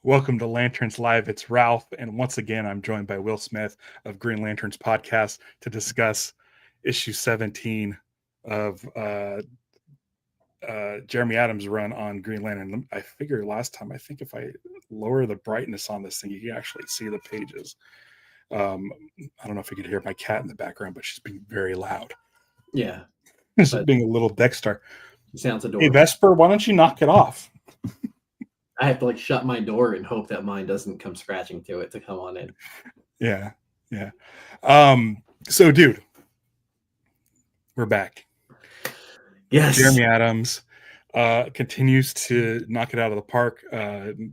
Welcome to Lanterns Live. It's Ralph, and once again, I'm joined by Will Smith of Green Lanterns Podcast to discuss issue 17 of Jeremy Adams' run on Green Lantern. I figured last time, I think if I lower the brightness on this thing, you can actually see the pages. I don't know if you could hear my cat in the background, but she's being very loud. Yeah. She's being a little Dexter. Sounds adorable. Hey, Vesper, why don't you knock it off? I have to shut my door and hope that mine doesn't come scratching to it to come on in. Yeah. So, dude, we're back. Yes. Jeremy Adams continues to knock it out of the park.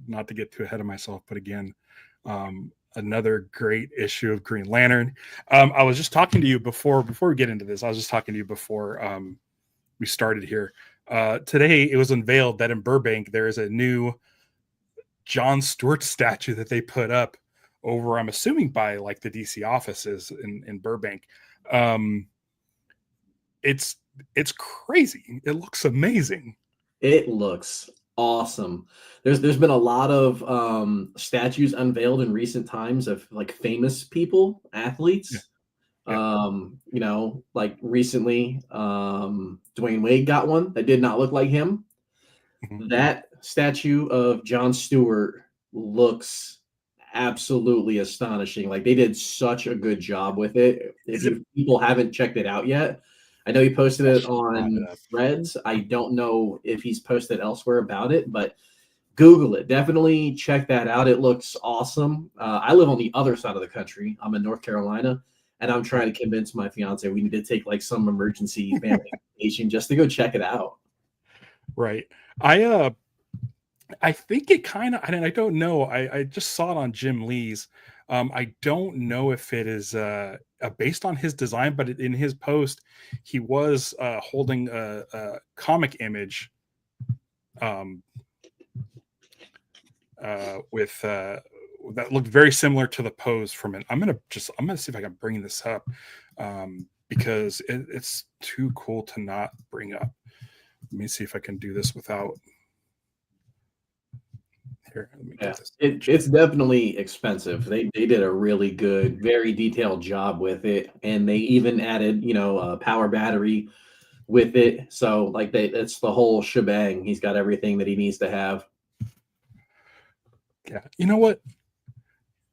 Not to get too ahead of myself, but again, another great issue of Green Lantern. I was just talking to you before we get into this. I was just talking to you before we started here. Today, it was unveiled that in Burbank, there is a new John Stewart statue that they put up over, I'm assuming, by like the DC offices in Burbank. It's crazy. It looks amazing. It looks awesome. There's been a lot of statues unveiled in recent times of like famous people, athletes. Yeah. Like recently, Dwayne Wade got one that did not look like him. Mm-hmm. That statue of John Stewart looks absolutely astonishing. Like they did such a good job with it. If people haven't checked it out yet, I know he posted it on Threads. I don't know if he's posted elsewhere about it, but Google it. Definitely check that out. It looks awesome. I live on the other side of the country. I'm in North Carolina, and I'm trying to convince my fiance we need to take like some emergency family vacation just to go check it out. Right. I think it kind of, I don't know. I just saw it on Jim Lee's. I don't know if it is based on his design, but in his post, he was holding a comic image with that looked very similar to the pose from it. I'm gonna see if I can bring this up because it's too cool to not bring up. Let me see if I can do this without. Here, let me get this. It's definitely expensive. They did a really good, very detailed job with it, and they even added, a power battery with it. So like it's the whole shebang. He's got everything that he needs to have. Yeah, you know what?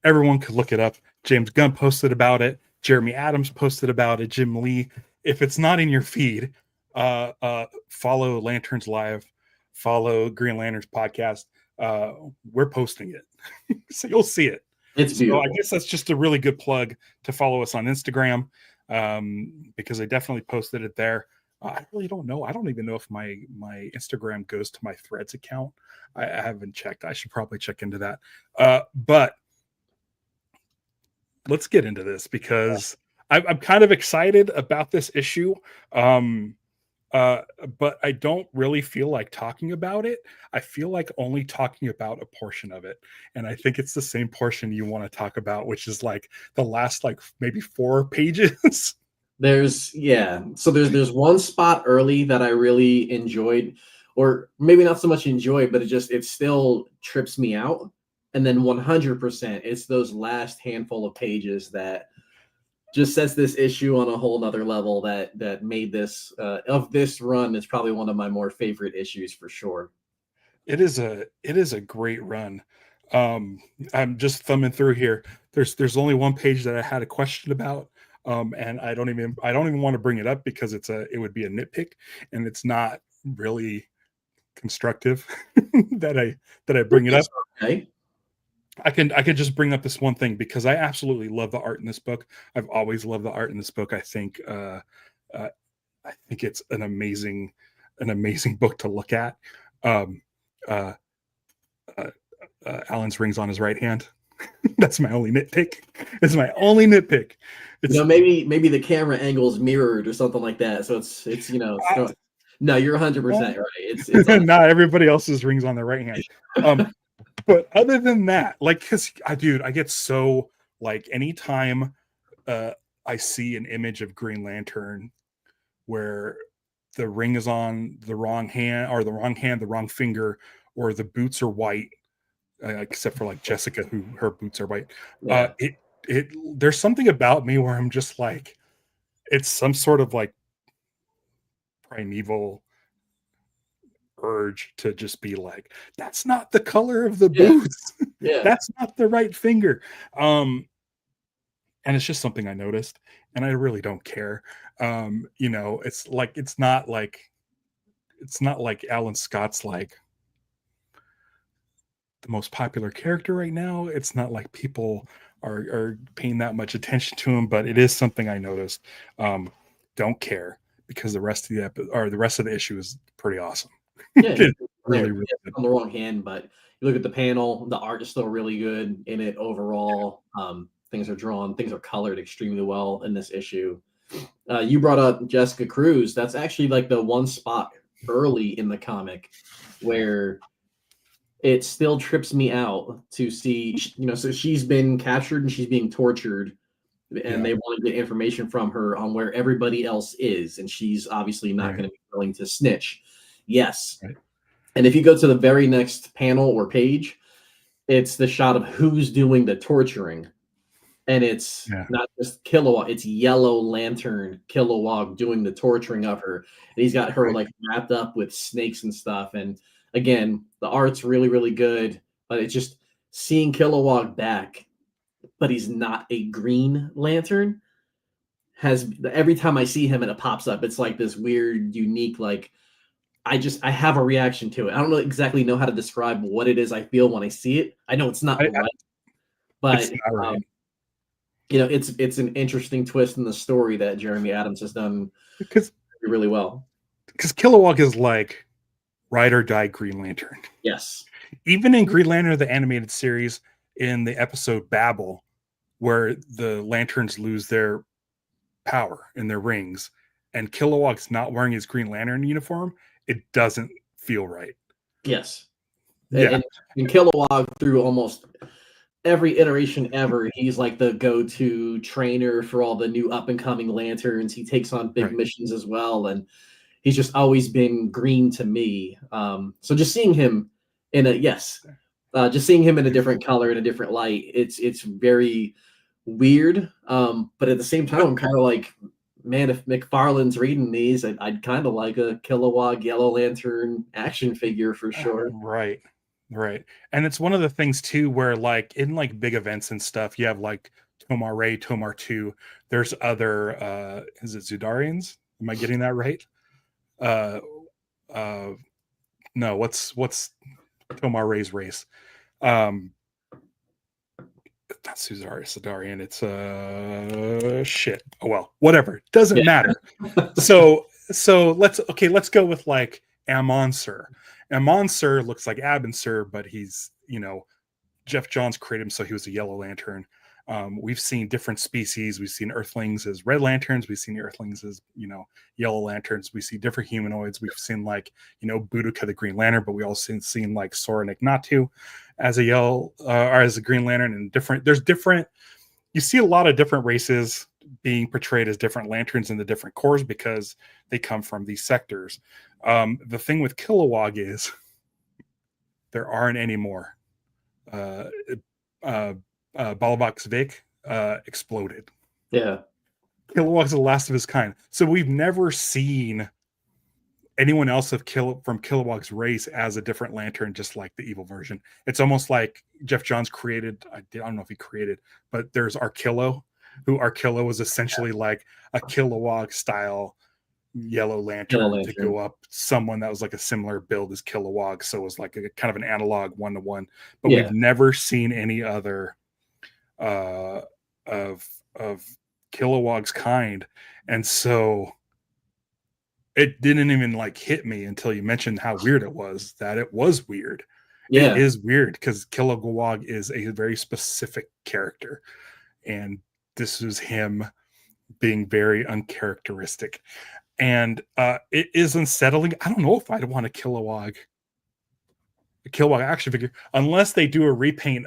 Everyone could look it up. James Gunn posted about it. Jeremy Adams posted about it. Jim Lee. If it's not in your feed, follow Lanterns Live, follow Green Lanterns Podcast. We're posting it, so you'll see it. It's beautiful. So I guess that's just a really good plug to follow us on Instagram, because I definitely posted it there. I really don't know. I don't even know if my Instagram goes to my Threads account. I haven't checked. I should probably check into that. But let's get into this because I'm kind of excited about this issue. But I don't really feel like talking about it. I feel like only talking about a portion of it. And I think it's the same portion you want to talk about, which is like the last, like maybe 4 pages. There's there's one spot early that I really enjoyed, or maybe not so much enjoyed, but it still trips me out. And then 100%, it's those last handful of pages that just sets this issue on a whole nother level that made this of this run is probably one of my more favorite issues for sure. It is a great run. I'm just thumbing through here. There's only one page that I had a question about. And I don't even want to bring it up because it would be a nitpick and it's not really constructive that I bring it up. Okay. I could just bring up this one thing because I absolutely love the art in this book. I've always loved the art in this book. I think it's an amazing book to look at. Alan's ring's on his right hand. That's my only nitpick. It's my only nitpick. Maybe the camera angle's mirrored or something like that. So it's no, you're 100% right. It's not everybody else's rings on their right hand. But other than that, like, because I get so like anytime I see an image of Green Lantern where the ring is on the wrong hand, the wrong finger, or the boots are white, except for like Jessica, who her boots are white. Yeah. There's something about me where I'm just like, it's some sort of like primeval urge to just be like, that's not the color of the Yeah. boots. Yeah. That's not the right finger. And it's just something I noticed, and I really don't care. It's not like Alan Scott's like the most popular character right now. It's not like people are paying that much attention to him, but it is something I noticed. Don't care, because the rest of the rest of the issue is pretty awesome. Yeah. Really, really good. On the wrong hand, but you look at the panel, the art is still really good in it overall. Things are colored extremely well in this issue. You brought up Jessica Cruz. That's actually like the one spot early in the comic where it still trips me out to see, so she's been captured and she's being tortured, and Yeah. they want to get information from her on where everybody else is, and she's obviously not Right. going to be willing to snitch. Yes. Right. And if you go to the very next panel or page, it's the shot of who's doing the torturing. And it's Yeah. not just Kilowog, it's Yellow Lantern Kilowog doing the torturing of her. And he's got her Right. like wrapped up with snakes and stuff. And again, the art's really, really good, but it's just seeing Kilowog back, but he's not a Green Lantern. Has every time I see him and it pops up, it's like this weird, unique, like I have a reaction to it. I don't exactly know how to describe what it is I feel when I see it. I know it's not right, but It's not right. it's an interesting twist in the story that Jeremy Adams has done because really well. Kilowog is like ride or die Green Lantern. Yes. Even in Green Lantern, the animated series, in the episode Babel, where the lanterns lose their power in their rings, and Kilowog's not wearing his Green Lantern uniform, it doesn't feel right. Yes. Yeah. And Kilowog, through almost every iteration ever, he's like the go-to trainer for all the new up-and-coming lanterns. He takes on big missions as well, and he's just always been green to me. So just seeing him in a different color, in a different light, it's very weird. But at the same time, I'm kind of like, man, if McFarlane's reading these, I'd kind of like a Kilowog Yellow Lantern action figure for sure. Right. And it's one of the things too, where like in like big events and stuff, you have like Tomar Ray, Tomar 2. There's other is it Zudarians? Am I getting that right? No, what's Tomar Ray's race? Not Sudarian, it's shit. Oh well, whatever. Doesn't matter. So let's go with like Amon-Sur. Amon-Sur looks like Abin-Sur, but he's, Jeff Johns created him, so he was a Yellow Lantern. We've seen different species. We've seen Earthlings as Red Lanterns. We've seen Earthlings as, Yellow Lanterns. We see different humanoids. We've seen like, Boudica the Green Lantern, but we also seen like Sora Natu as a yellow or as a Green Lantern, and you see a lot of different races being portrayed as different lanterns in the different corps because they come from these sectors. The thing with Kilowog is there aren't any more. Balvax Vic exploded. Yeah. Kilowog's the last of his kind. So we've never seen anyone else from Kilowog's race as a different lantern, just like the evil version. It's almost like Jeff Johns created, I don't know if he created, but there's Arkillo, who Arkillo was essentially like a Kilowog style Yellow Lantern to go up someone that was like a similar build as Kilowog. So it was like a kind of an analog 1-to-1, but we've never seen any other of Kilowog's kind. And so it didn't even like hit me until you mentioned how weird it was, that it was weird. It is weird because Kilowog is a very specific character, and this is him being very uncharacteristic. And it is unsettling. I don't know if I'd want a Kilowog action figure unless they do a repaint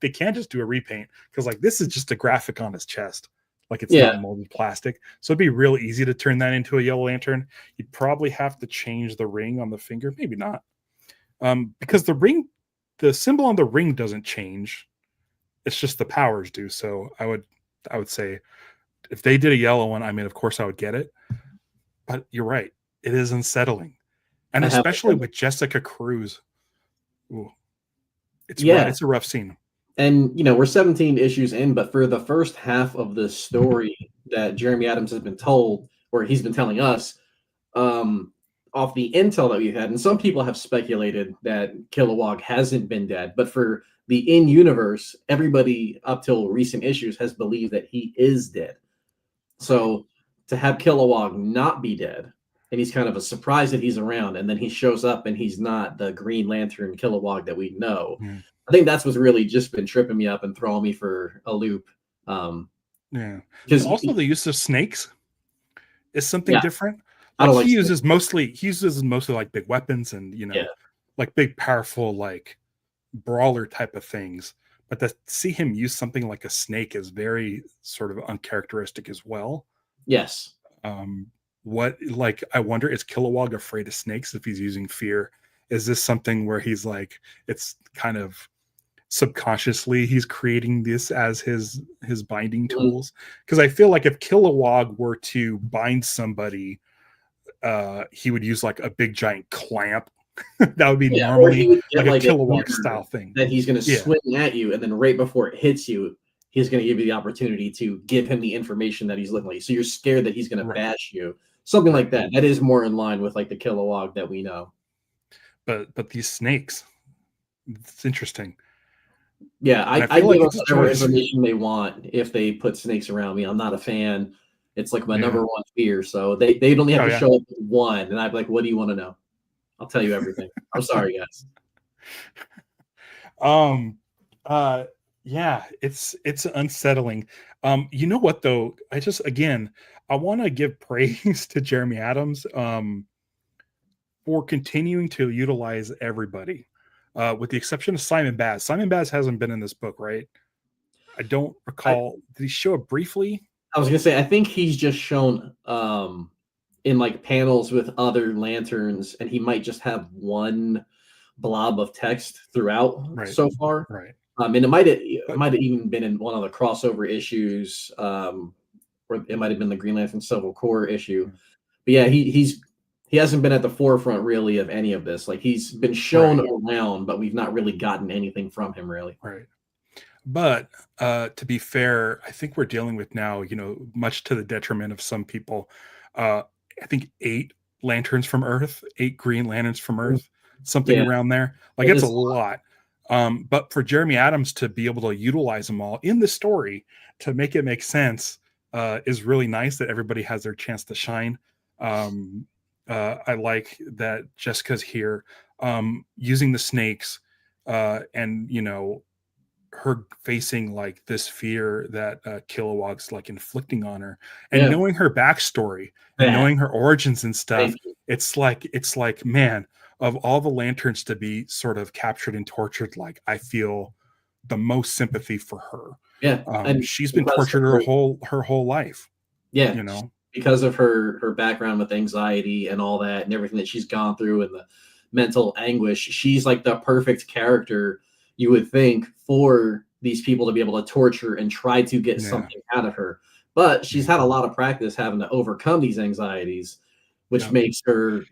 they can't just do a repaint, because like this is just a graphic on his chest, like it's not molded plastic, so it'd be real easy to turn that into a Yellow Lantern. You'd probably have to change the ring on the finger, maybe not, Because the symbol on the ring doesn't change. It's just the powers do. So I would say if they did a yellow one, I mean, of course I would get it. But you're right, it is unsettling, and I have especially with Jessica Cruz. Ooh, yeah, it's a rough scene. and we're 17 issues in, but for the first half of the story that Jeremy Adams has been told, or he's been telling us, um, off the intel that we've had, and some people have speculated that Kilowog hasn't been dead, but for the in-universe, everybody up till recent issues has believed that he is dead. So to have Kilowog not be dead, and he's kind of a surprise that he's around, and then he shows up and he's not the Green Lantern Kilowog that we know. Yeah. I think that's what's really just been tripping me up and throwing me for a loop. Yeah. Because Also, the use of snakes is something yeah, different. I Like don't like he snakes. uses mostly like big weapons and Yeah, like big powerful like brawler type of things. But to see him use something like a snake is very sort of uncharacteristic as well. yes, What like I wonder, is Kilowog afraid of snakes if he's using fear? Is this something where he's like it's kind of subconsciously he's creating this as his binding mhm. tools? Because I feel like if Kilowog were to bind somebody, he would use like a big giant clamp. That would be Yeah, or he normally would get like a like a Kilowog hammer style thing. that he's going to Yeah, swing at you, and then right before it hits you, he's going to give you the opportunity to give him the information that he's looking like. So you're scared that he's going to right, bash you, something right. like that. That is more in line with like the Kilowog that we know. But these snakes, it's interesting, Yeah, and I I feel give like them it's a whatever choice. information they want if they put snakes around me. I'm not a fan. It's like my Yeah. number one fear. So they'd only have Oh to yeah. show up with one, and I'd be like, "What do you want to know? I'll tell you everything." I'm sorry, guys. Um. Uh. Yeah. It's unsettling. You know what though? I just again I want to give praise to Jeremy Adams. For continuing to utilize everybody, with the exception of Simon Baz. Simon Baz hasn't been in this book, right? I don't I, recall. Did he show up briefly? I was gonna say I think he's just shown in like panels with other lanterns, and he might just have one blob of text throughout Right, so far. right. And it But might have even been in one of the crossover issues, or it might have been the Green Lantern Civil Core issue. But yeah, he hasn't been at the forefront really of any of this. Like he's been shown right, around, but we've not really gotten anything from him really. right. But to be fair, I think we're dealing with now, much to the detriment of some people. Uh, I think 8 lanterns from Earth, 8 Green Lanterns from Earth, something Yeah, around there. Like it it's a is. lot. But for Jeremy Adams to be able to utilize them all in the story to make it make sense is really nice that everybody has their chance to shine. Um, I like that Jessica's here using the snakes and her facing like this fear that Kilowog's like inflicting on her, and Yeah, knowing her backstory and that. knowing her origins and stuff. Thank you. It's like man, of all the lanterns to be sort of captured and tortured, like I feel the most sympathy for her. Yeah, and She's been because of tortured her, her whole life, yeah, you know. because of her background with anxiety and all that, and everything that she's gone through, and the mental anguish, she's like the perfect character you would think for these people to be able to torture and try to get Yeah, something out of her. But she's yeah, had a lot of practice having to overcome these anxieties, which yeah. makes her,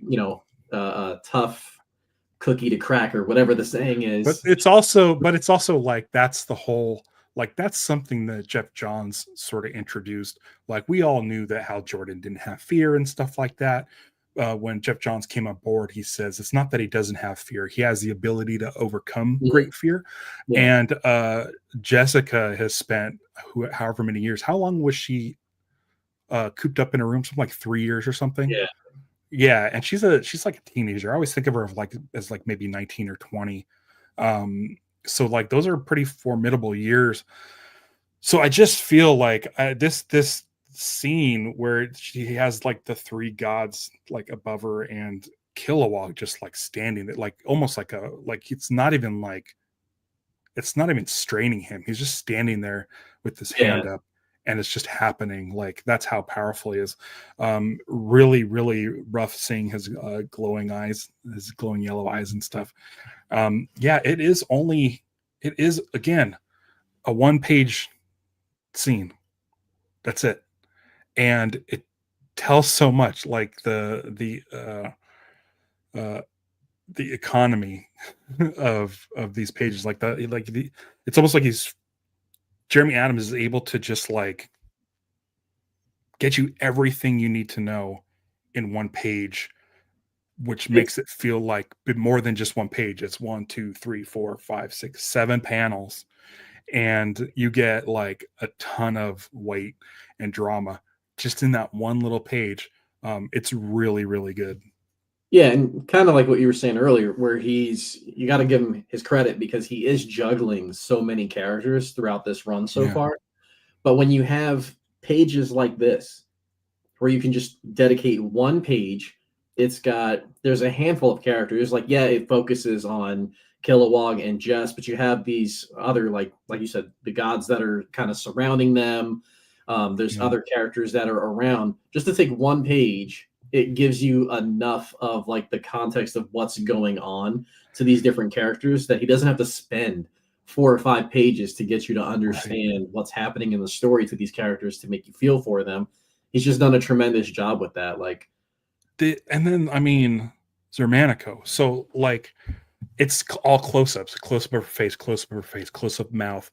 a tough cookie to crack, or whatever the saying But is. it's also like that's the whole, like that's something that Jeff Johns sort of introduced. Like we all knew that Hal Jordan didn't have fear and stuff like that. When Jeff Johns came on board, he says it's not that he doesn't have fear; he has the ability to overcome Mhm. great fear. Yeah, And Jessica has spent however many years. How long was she cooped up in a room? Something like 3 years or something. yeah, Yeah, and she's like a teenager. I always think of her like as like maybe 19 or 20. So like those are pretty formidable years. So I just feel like this scene where she has like the 3 gods like above her and Kilowog just like standing there, like almost like it's not even straining him. He's just standing there with his yeah. hand up. and it's just happening. Like that's how powerful he is. Really, really rough seeing his glowing eyes, his glowing yellow eyes and stuff. Yeah, it is again a 1-page scene. That's it, and it tells so much. Like uh, the economy of these pages, it's almost like Jeremy Adams is able to just like get you everything you need to know in 1 page, which It's, makes it feel like more than just 1 page. It's 1, 2, 3, 4, 5, 6, 7 panels, and you get like a ton of weight and drama just in that one little page. It's really, really good. yeah, and kind of like what you were saying earlier, where you got to give him his credit because he is juggling so many characters throughout this run so Yeah, far. But when you have pages like this, where you can just dedicate one page, there's a handful of characters. Like, yeah, it focuses on Kilowog and Jess, but you have these other, like you said, the gods that are kind of surrounding them. There's yeah, other characters that are around. Just to take one page, it gives you enough of like the context of what's going on to these different characters that he doesn't have to spend 4 or 5 pages to get you to right. understand what's happening in the story to these characters to make you feel for them. He's just done a tremendous job with that. Like, And then I mean Xermánico. So like it's all close-ups, close-up of her face, close-up of her face, close-up mouth,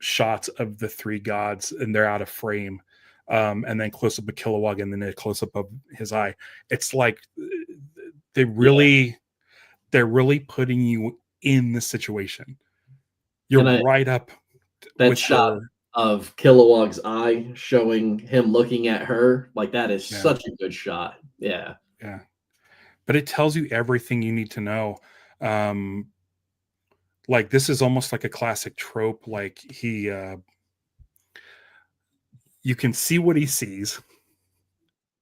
shots of the three gods, and they're out of frame, and then close-up of Kilowog, and then a close-up of his eye. It's like they yeah, really, they're really putting you in the situation. You're and right up that with shot her. of Kilowog's eye showing him looking at her, like that is Yeah, such a good shot. Yeah, yeah. But it tells you everything you need to know. Um, like this is almost like a classic trope. Like you can see what he sees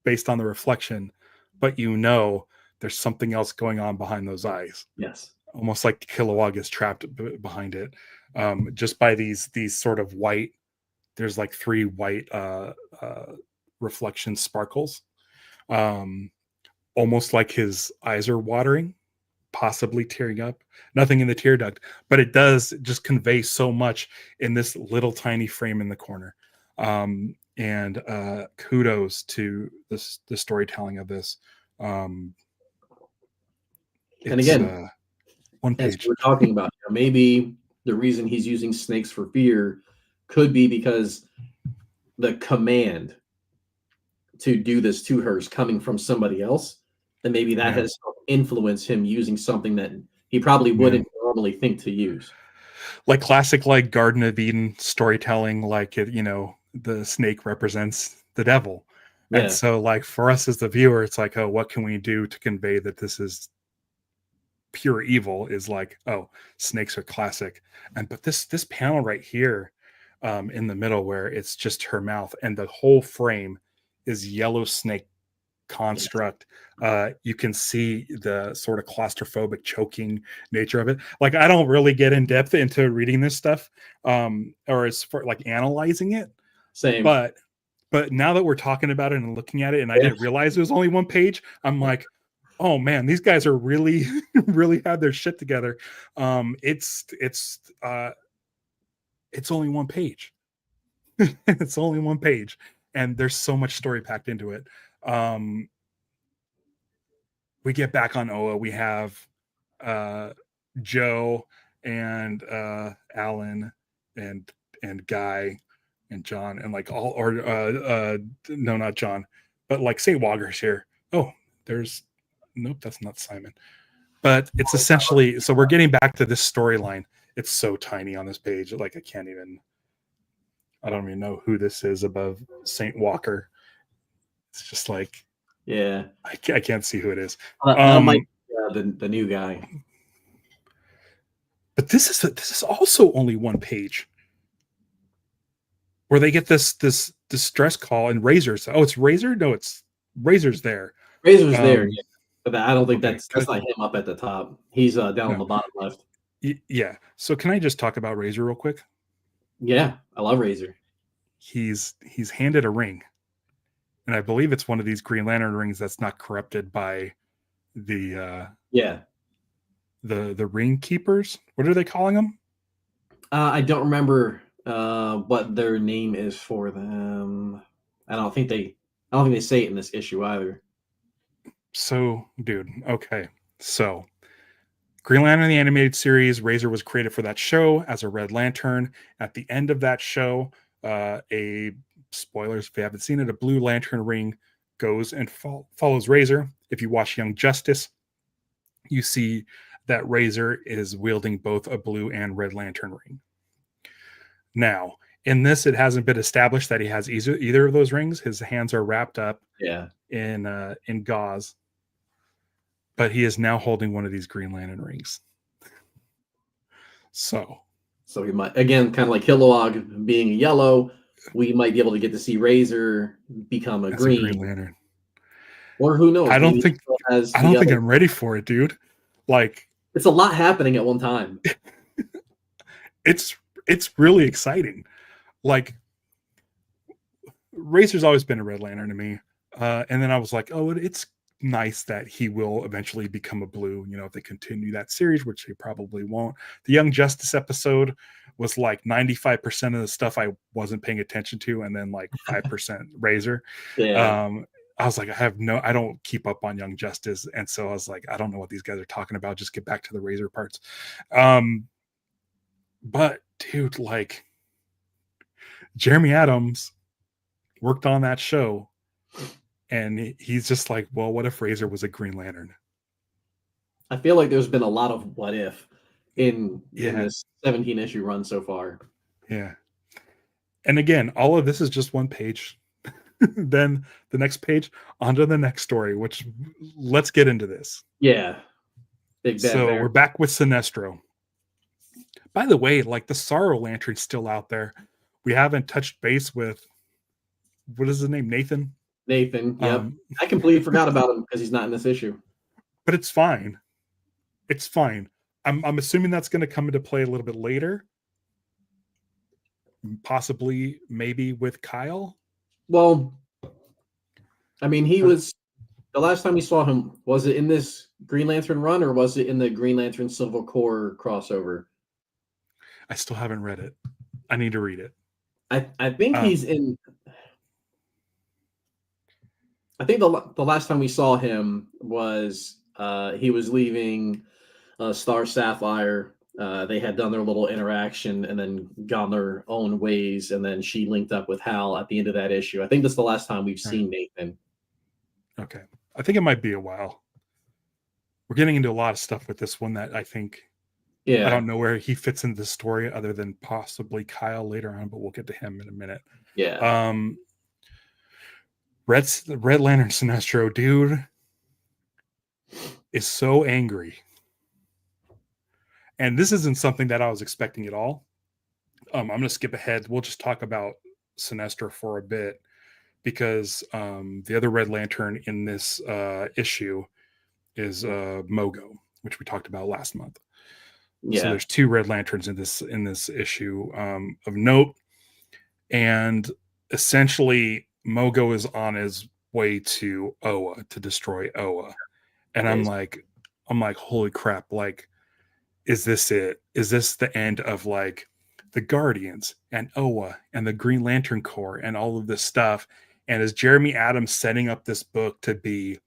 based on the reflection, but there's something else going on behind those eyes. yes, Almost like Kilowog is trapped behind it, just by these sort of white. There's like three white reflection sparkles, um, almost like his eyes are watering, possibly tearing up. Nothing in the tear duct, but it does just convey so much in this little tiny frame in the corner. And kudos to the storytelling of this. Um, and it's again, one as page. we're talking about, maybe the reason he's using snakes for fear could be because the command to do this to her is coming from somebody else, and maybe that Yeah, has influenced him using something that he probably yeah. wouldn't normally think to use. Like classic, like Garden of Eden storytelling. Like the snake represents the devil, and Yeah, so like for us as the viewer, it's like, oh, what can we do to convey that this is pure evil? Is like, oh, snakes are classic. And but this panel right here, in the middle, where it's just her mouth and the whole frame is yellow snake yeah, construct. You can see the sort of claustrophobic choking nature of it. Like I don't really get in depth into reading this stuff, or as for like analyzing it, same. but now that we're talking about it and looking at it, and I Yeah, didn't realize it was only 1 page, I'm like, oh man, these guys are really really had their shit together. It's only 1 page. It's only 1 page, and there's so much story packed into it. Um, we get back on Oa. We have uh, Joe and Alan and Guy and John and like all or no, not John, but like St. Walker's here. Oh, there's nope, that's not Simon. But it's essentially, so we're getting back to this storyline. It's so tiny on this page, like I don't even know who this is above St. Walker. It's just like yeah. I can't see who it is. That might Um, be the new guy. but this is also only 1 page where they get this distress call and Razor's. Oh, it's Razor. No, it's Razor's there. Razor's there, Um, yeah, but I don't think okay, that's not him up at the top. He's down on no, the bottom left. yeah. So can I just talk about Razor real quick? Yeah, I love Razor. he's handed a ring, and I believe it's one of these Green Lantern rings that's not corrupted by the Yeah. the ring keepers. What are they calling them? I don't remember what their name is for them. I don't think they say it in this issue either. So, dude, okay. So, Green Lantern the animated series, Razor was created for that show as a Red Lantern. At the end of that show, a spoilers if you haven't seen it, a Blue Lantern ring goes and follows Razor. If you watch Young Justice, you see that Razor is wielding both a blue and Red Lantern ring. Now, in this, it hasn't been established that he has either of those rings. His hands are wrapped up in gauze, but he is now holding one of these Green Lantern rings. So we might, again, kind of like Kilowog being a yellow, we might be able to get to see Razor become a green Lantern. Or who knows? I don't think I'm ready for it, dude. Like, it's a lot happening at one time. It's really exciting. Like, Razor's always been a Red Lantern to me. And then I was like, oh, it's nice that he will eventually become a blue, if they continue that series, which they probably won't. The Young Justice episode was like 95% of the stuff I wasn't paying attention to, and then like 5% Razor. I was like, I don't keep up on Young Justice. And so I was like, I don't know what these guys are talking about. Just get back to the Razor parts. But dude, like, Jeremy Adams worked on that show, and he's just like, well, what if Razor was a Green Lantern? I feel like there's been a lot of what if in this 17 issue run so far. Yeah. And again, all of this is just one page. Then the next page, onto the next story, which, let's get into this. Yeah. We're back with Sinestro. By the way, like, the Sorrow Lantern's still out there. We haven't touched base with, what is his name? Nathan? Yep. I completely forgot about him because he's not in this issue. But it's fine. It's fine. I'm assuming that's going to come into play a little bit later. Possibly, maybe with Kyle. Well, I mean, he was, the last time we saw him, was it in this Green Lantern run, or was it in the Green Lantern Civil Corps crossover? I still haven't read it. I need to read it. I think he's in. I think the last time we saw him was he was leaving Star Sapphire. They had done their little interaction and then gone their own ways, and then she linked up with Hal at the end of that issue. I think that's the last time we've seen Nathan. Okay. I think it might be a while. We're getting into a lot of stuff with this one that I think, I don't know where he fits into the story other than possibly Kyle later on, but we'll get to him in a minute. Yeah. Red Lantern Sinestro, dude, is so angry. And this isn't something that I was expecting at all. I'm going to skip ahead. We'll just talk about Sinestro for a bit, because the other Red Lantern in this issue is Mogo, which we talked about last month. Yeah. So there's two Red Lanterns in this issue of note, and essentially Mogo is on his way to Oa to destroy Oa, and I'm like, holy crap! Like, is this it? Is this the end of like the Guardians and Oa and the Green Lantern Corps and all of this stuff? And is Jeremy Adams setting up this book to be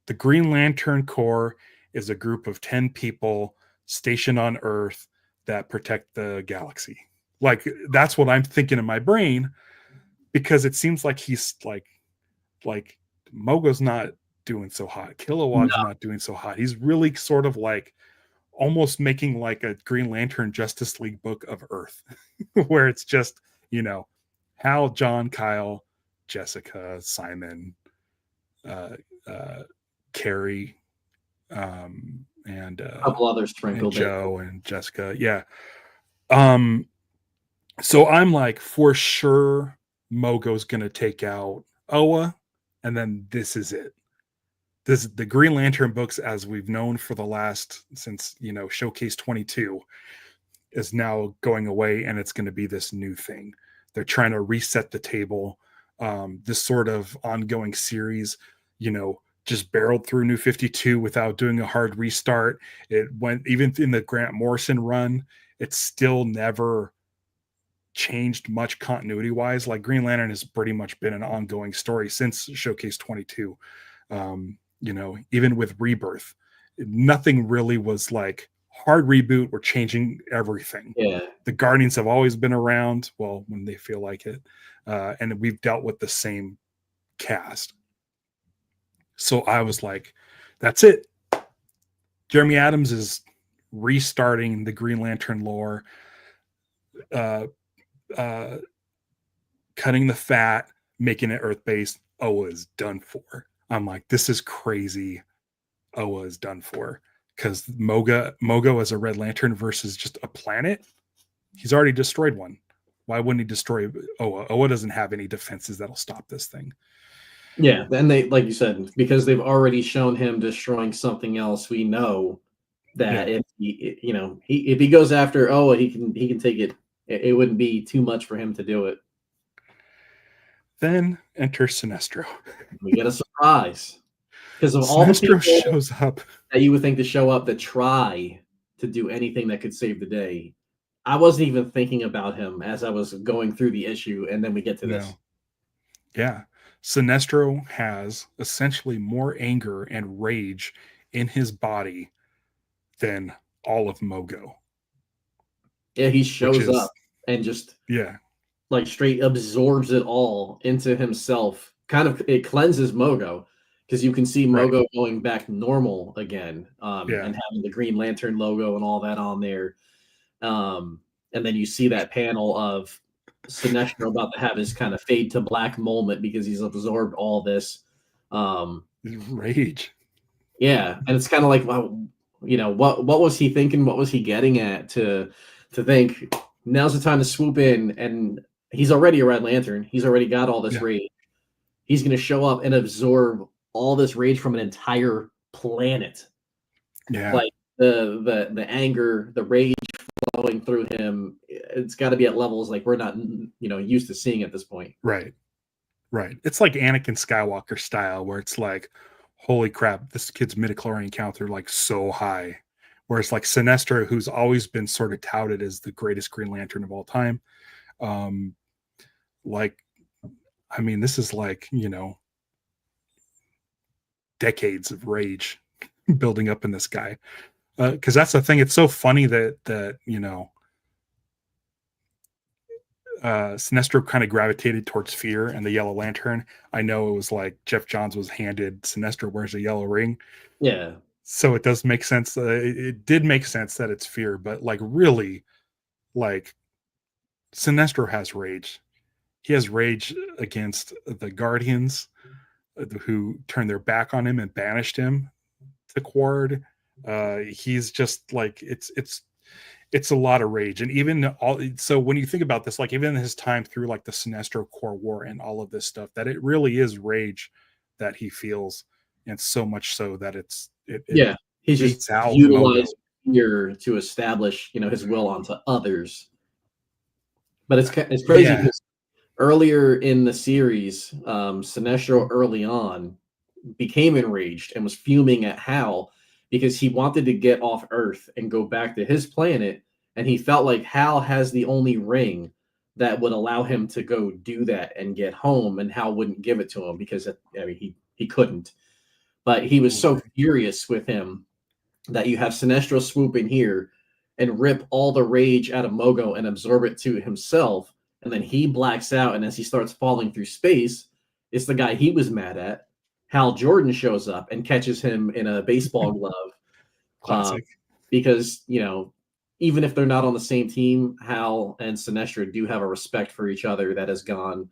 the Green Lantern Corps is a group of 10 people stationed on Earth that protect the galaxy? Like, that's what I'm thinking in my brain, because it seems like he's like Mogo's not doing so hot. Kilowog's not doing so hot. He's really sort of like almost making like a Green Lantern Justice League book of Earth, where it's just, Hal, John, Kyle, Jessica, Simon, Carrie, and a couple others sprinkled, and Joe and Jessica. Yeah. So I'm like, for sure Mogo's gonna take out Oa, and then this is it. This, the Green Lantern books, as we've known for the last, since Showcase 22, is now going away, and it's going to be this new thing. They're trying to reset the table. This sort of ongoing series, just barreled through New 52 without doing a hard restart. It went even in the Grant Morrison run. It still never changed much continuity wise. Like Green Lantern has pretty much been an ongoing story since Showcase 22. Even with Rebirth, nothing really was like hard reboot. We're changing everything. Yeah. The Guardians have always been around, well, when they feel like it. And we've dealt with the same cast. So I was like, that's it. Jeremy Adams is restarting the Green Lantern lore, cutting the fat, making it Earth-based. Oa is done for. I'm like, this is crazy. Oa is done for. Because Mogo as a Red Lantern versus just a planet, he's already destroyed one. Why wouldn't he destroy Oa? Oa doesn't have any defenses that'll stop this thing. Yeah, and they, like you said, because they've already shown him destroying something else, we know that if he goes after Oa, he can take it. It wouldn't be too much for him to do it. Then enter Sinestro. We get a surprise because of all the Sinestro people shows up that you would think to show up that try to do anything that could save the day. I wasn't even thinking about him as I was going through the issue, and then we get to this. Yeah. Sinestro has essentially more anger and rage in his body than all of Mogo. Yeah, he shows up and just like straight absorbs it all into himself. Kind of, it cleanses Mogo because you can see Mogo going back normal again, and having the Green Lantern logo and all that on there. And then you see that panel of Sinestro about to have his kind of fade to black moment because he's absorbed all this rage. Yeah, and it's kind of like, well, what was he thinking? What was he getting at to think now's the time to swoop in? And he's already a Red Lantern. He's already got all this rage. He's going to show up and absorb all this rage from an entire planet. Yeah, like the anger, the rage flowing through him. It's got to be at levels like we're not used to seeing at this point. Right. It's like Anakin Skywalker style, where it's like, holy crap, this kid's midichlorian counter like so high. Whereas like Sinestro, who's always been sort of touted as the greatest Green Lantern of all time, this is like, decades of rage building up in this guy. Because that's the thing. It's so funny that Sinestro kind of gravitated towards fear and the Yellow Lantern. I know it was like Jeff Johns was handed Sinestro wears a yellow ring. Yeah. So it does make sense. It did make sense that it's fear, but like really, like Sinestro has rage. He has rage against the Guardians who turned their back on him and banished him to Quard. He's just like, it's a lot of rage. And even so when you think about this, like even his time through like the Sinestro Corps War and all of this stuff, that it really is rage that he feels. And so much so that he's just utilized fear to establish, his will onto others. But it's crazy because earlier in the series, Sinestro early on became enraged and was fuming at Hal because he wanted to get off Earth and go back to his planet, and he felt like Hal has the only ring that would allow him to go do that and get home, and Hal wouldn't give it to him because he couldn't. But he was so furious with him that you have Sinestro swoop in here and rip all the rage out of Mogo and absorb it to himself, and then he blacks out, and as he starts falling through space, it's the guy he was mad at. Hal Jordan shows up and catches him in a baseball glove. Classic. Because, even if they're not on the same team, Hal and Sinestro do have a respect for each other that has gone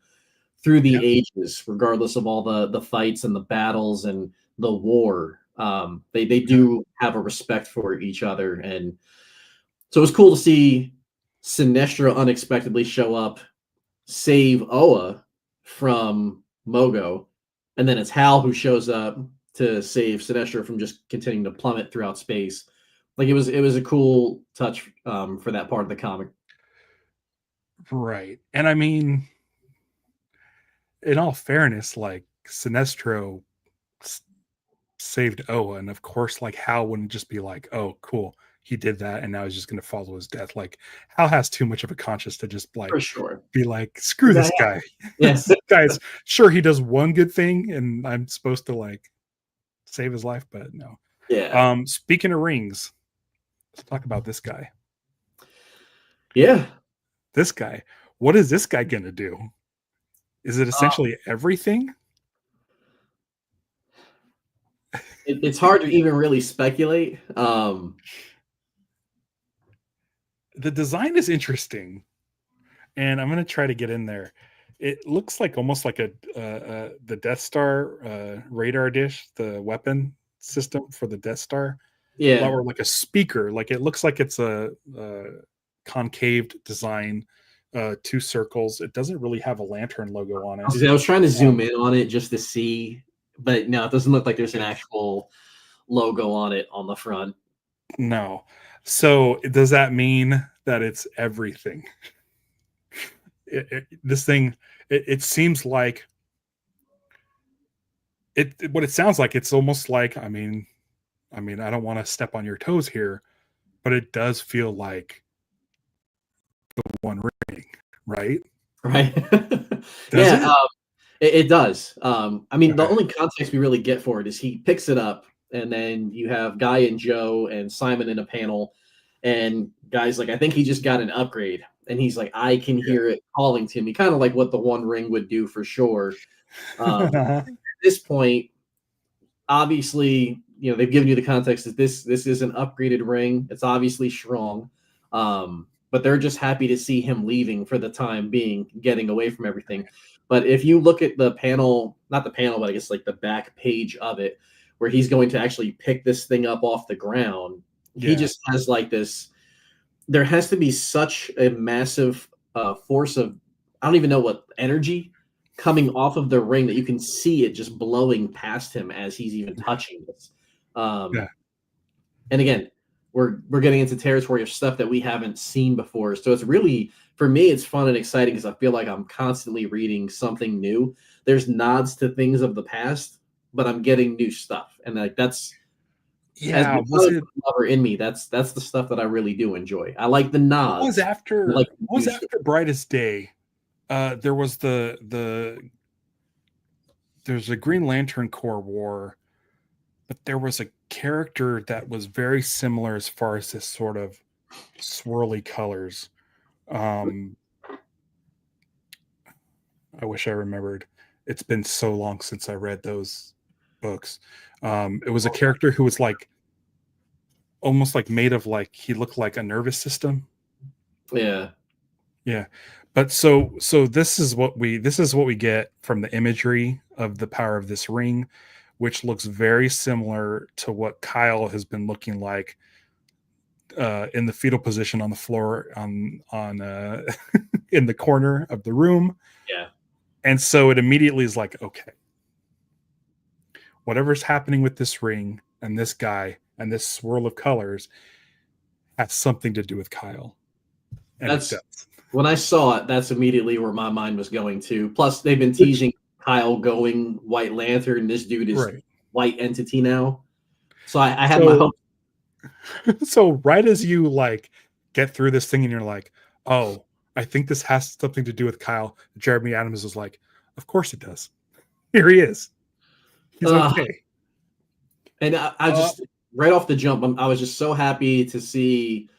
through the ages, regardless of all the fights and the battles and the war. They do have a respect for each other. And so it was cool to see Sinestro unexpectedly show up, save Oa from Mogo, and then it's Hal who shows up to save Sinestro from just continuing to plummet throughout space. Like it was a cool touch for that part of the comic. Right. And I mean, in all fairness, like Sinestro s- saved Oa, and of course, like Hal wouldn't just be like, "Oh, cool, he did that, and now he's just going to follow his death." Like Hal has too much of a conscience to just For like sure. be like, "Screw this guy." Yes. This guy's sure he does one good thing, and I'm supposed to like save his life, but no. Yeah. Speaking of rings, let's talk about this guy. Yeah. This guy. What is this guy gonna do? Is it essentially everything? It's hard to even really speculate. The design is interesting, and I'm gonna try to get in there. It looks like almost like a the Death Star radar dish, the weapon system for the Death Star, Yeah. or like a speaker. Like it looks like it's a concaved design, two circles. It doesn't really have a lantern logo on it. I was trying to zoom Um, in on it just to see, but no, it doesn't look like there's an actual logo on it on the front. no. So does that mean that it's everything? This thing, it seems like what it sounds like. It's almost like, I mean, I don't want to step on your toes here, but it does feel like the One Ring, right? Right. Does Yeah. it? It does. I mean, the Okay. only context we really get for it is he picks it up, and then you have Guy and Joe and Simon in a panel, and Guy's like, I think he just got an upgrade. And he's like, I can hear it calling to me, kind of like what the One Ring would do for sure. Yeah. At this point, obviously, they've given you the context that this is an upgraded ring. It's obviously strong, but they're just happy to see him leaving for the time being, getting away from everything. But if you look at the panel, not the panel, but I guess like the back page of it, where he's going to actually pick this thing up off the ground, he Yeah. just has like this. There has to be such a massive force of, I don't even know what energy coming off of the ring that you can see it just blowing past him as he's even touching this. Yeah. And again, we're getting into territory of stuff that we haven't seen before. So it's really, for me, it's fun and exciting because I feel like I'm constantly reading something new. There's nods to things of the past, but I'm getting new stuff, and like that's, as Yeah. the comic book lover in me, that's the stuff that I really do enjoy. I like the nods. I like What was new stuff. after Brightest Day? There was there's a Green Lantern Corps war, but there was a character that was very similar as far as this sort of swirly colors. Um, I wish I remembered. It's been so long since I read those books. It was a character who was like almost like made of like he looked like a nervous system. Yeah, Yeah. But so this is what we get from the imagery of the power of this ring, which looks very similar to what Kyle has been looking like in the fetal position on the floor on in the corner of the room. yeah. And so it immediately is like, okay, whatever's happening with this ring and this guy and this swirl of colors has something to do with Kyle. And it That's does. when I saw it. That's immediately where my mind was going to. Plus, they've been Which teasing Kyle going White Lantern. This dude is right. White Entity now, so I had my So hope. so right as you like get through this thing and you're like, oh, I think this has something to do with Kyle, Jeremy Adams is like, of course it does. Here he is. He's Uh, okay. and I Uh, just right off the jump, I was just so happy to see,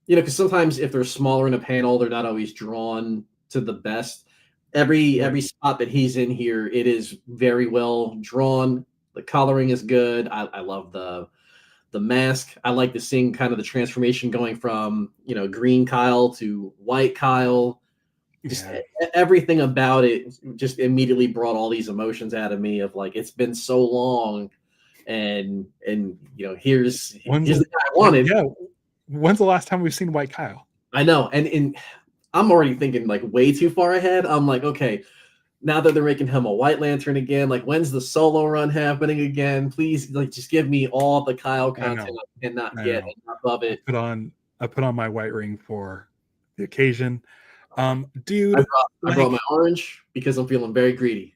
because sometimes if they're smaller in a panel, they're not always drawn to the best. Every right. spot that he's in here, it is very well drawn. The coloring is good. I love the mask. I like to seeing kind of the transformation going from green Kyle to white Kyle. Just Yeah. everything about it just immediately brought all these emotions out of me of like, it's been so long, and When's here's the guy I wanted. yeah. When's the last time we've seen White Kyle? I know, and I'm already thinking like way too far ahead. I'm like, okay, now that they're making him a White Lantern again, like when's the solo run happening again? Please, like, just give me all the Kyle I content know. I cannot I get know. enough of I it. put on I put on my white ring for the occasion. Dude, I brought like, my orange because I'm feeling very greedy.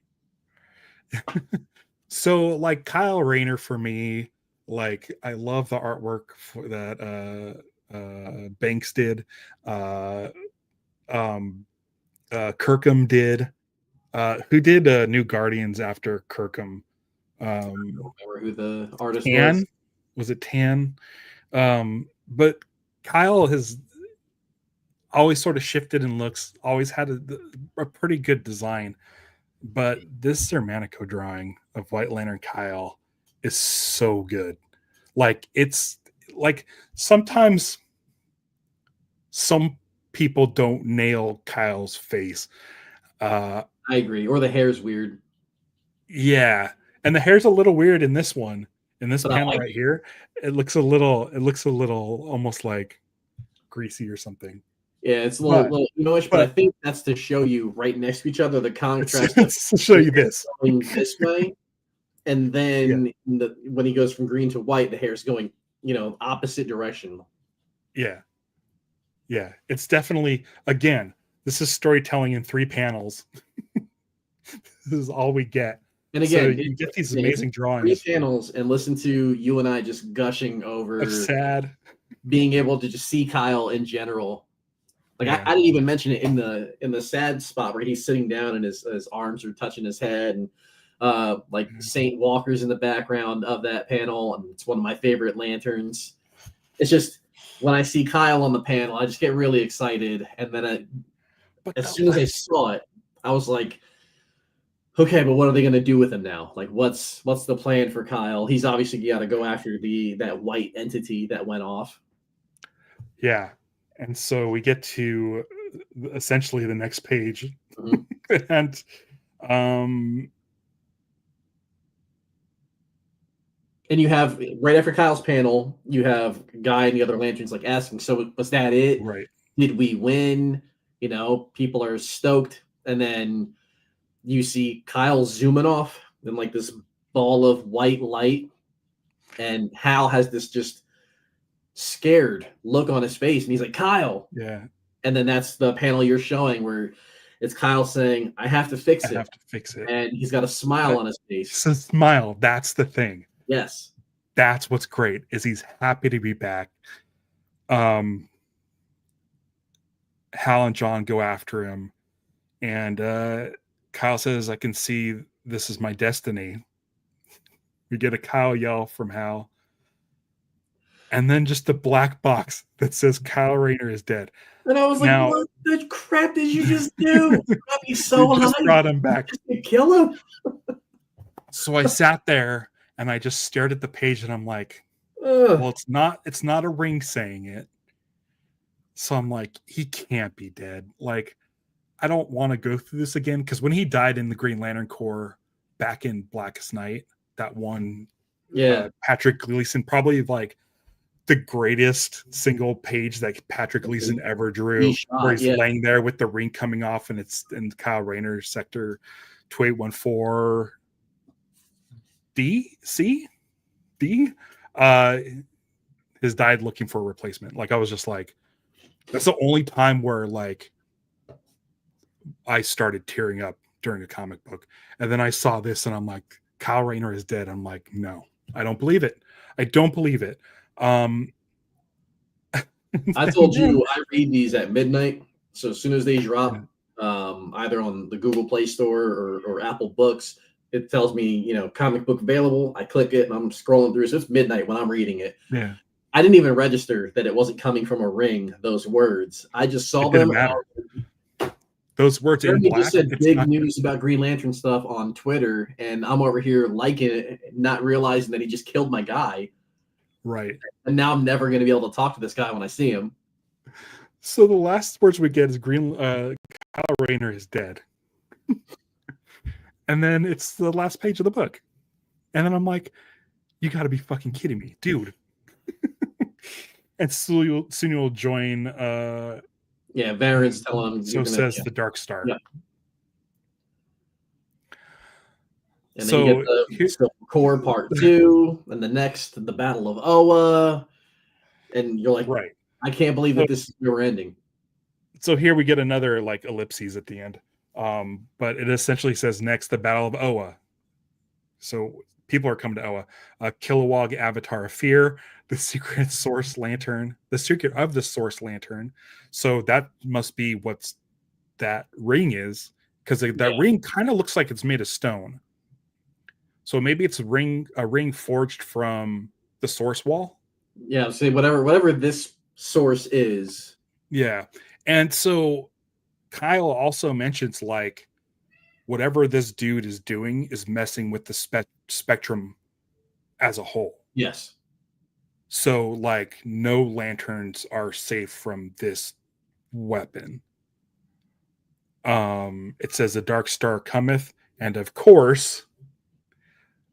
so like Kyle Rayner for me, like I love the artwork for that Banks did. Uh um Kirkham did. Who did New Guardians after Kirkham? I Um don't remember who the artist was. Tan? Was it Tan? But Kyle has always sort of shifted in looks, always had a pretty good design. But this Xermánico drawing of White Lantern Kyle is so good. Like it's like sometimes some people don't nail Kyle's face. Uh I agree. Or the hair's weird, yeah. And the hair's a little weird in this one. In this but I panel like right it. here, it looks a little almost like greasy or something. Yeah, it's a But little yellowish, but I but think that's to show you right next to each other the it's, contrast of it's to show the you hair this. going this way, and Yeah. then when he goes from green to white, the hair's going, opposite direction. Yeah. Yeah. It's definitely again, this is storytelling in 3 panels. This is all we get. And So again, you get these if you amazing three drawings. panels and listen to you and I just gushing Of over sad. being able to just see Kyle in general. Like Yeah. I didn't even mention it in the sad spot where he's sitting down and his arms are touching his head, and like Saint Walker's in the background of that panel, and it's one of my favorite lanterns. It's just when I see Kyle on the panel, I just get really excited, and then But as soon as I saw it, I was like, okay, but what are they going to do with him now? Like, what's the plan for Kyle? He's obviously got to go after that white entity that went off. yeah. And so we get to essentially the next page. Mhm. And um And you have right after Kyle's panel, you have Guy and the other lanterns like asking, "So was that it? right. Did we win?" People are stoked, and then you see Kyle zooming off in like this ball of white light, and Hal has this just scared look on his face, and he's like, "Kyle," Yeah. and then that's the panel you're showing where it's Kyle saying, "I have to fix I it," have to fix it. and he's got a smile on his face. So smile. That's the thing. Yes. That's what's great is he's happy to be back. Um Hal and John go after him, and Kyle says, I can see this is my destiny. We get a Kyle yell from Hal, and then just the black box that says Kyle Rayner is dead. And I was like, Now, what the crap did you just do? Got me so you just high brought him back. just to kill him. So I sat there and I just stared at the page and I'm like, Ugh. well, it's not a ring saying it. So I'm like, he can't be dead. Like, I don't want to go through this again because when he died in the Green Lantern Corps back in Blackest Night, that one Yeah. Patrick Gleason, probably like the greatest single page that Patrick Gleason ever drew, where he's laying there with the ring coming off, and it's in Kyle Rayner sector 2814 D C D. His died looking for a replacement. Like I was just like, that's the only time where like I started tearing up during a comic book. And then I saw this and I'm like, Kyle Rayner is dead. I'm like, no, I don't believe it. I don't believe it. I told you I read these at midnight. So as soon as they drop, either on the Google Play Store or Apple Books, it tells me, comic book available. I click it and I'm scrolling through. So it's midnight when I'm reading it. Yeah. I didn't even register that it wasn't coming from a ring, those words. I just saw It didn't them. matter. Those words in Jeremy black. just said big news about Green Lantern stuff on Twitter, and I'm over here liking it, not realizing that he just killed my guy. Right. And now I'm never going to be able to talk to this guy when I see him. So the last words we get is Kyle Rayner is dead. And then it's the last page of the book. And then I'm like, you got to be fucking kidding me, dude. And soon you'll join. Varen's telling him. So says the Dark Star. Yeah. And then you get the Core Part 2, and the next, the Battle of Oa. And you're like, right. I can't believe that this is where we're ending. So here we get another like ellipses at the end. But it essentially says next the Battle of Oa. So people are coming to Oa. Kilowog Avatar of Fear, the secret source lantern, the secret of the source lantern. So that must be what's that ring is, because that ring kind of looks like it's made of stone. So maybe it's a ring forged from the source wall. Yeah, say whatever this source is. Yeah. And so Kyle also mentions like whatever this dude is doing is messing with the spectrum as a whole. Yes. So like no lanterns are safe from this weapon. It says the dark star cometh, and of course,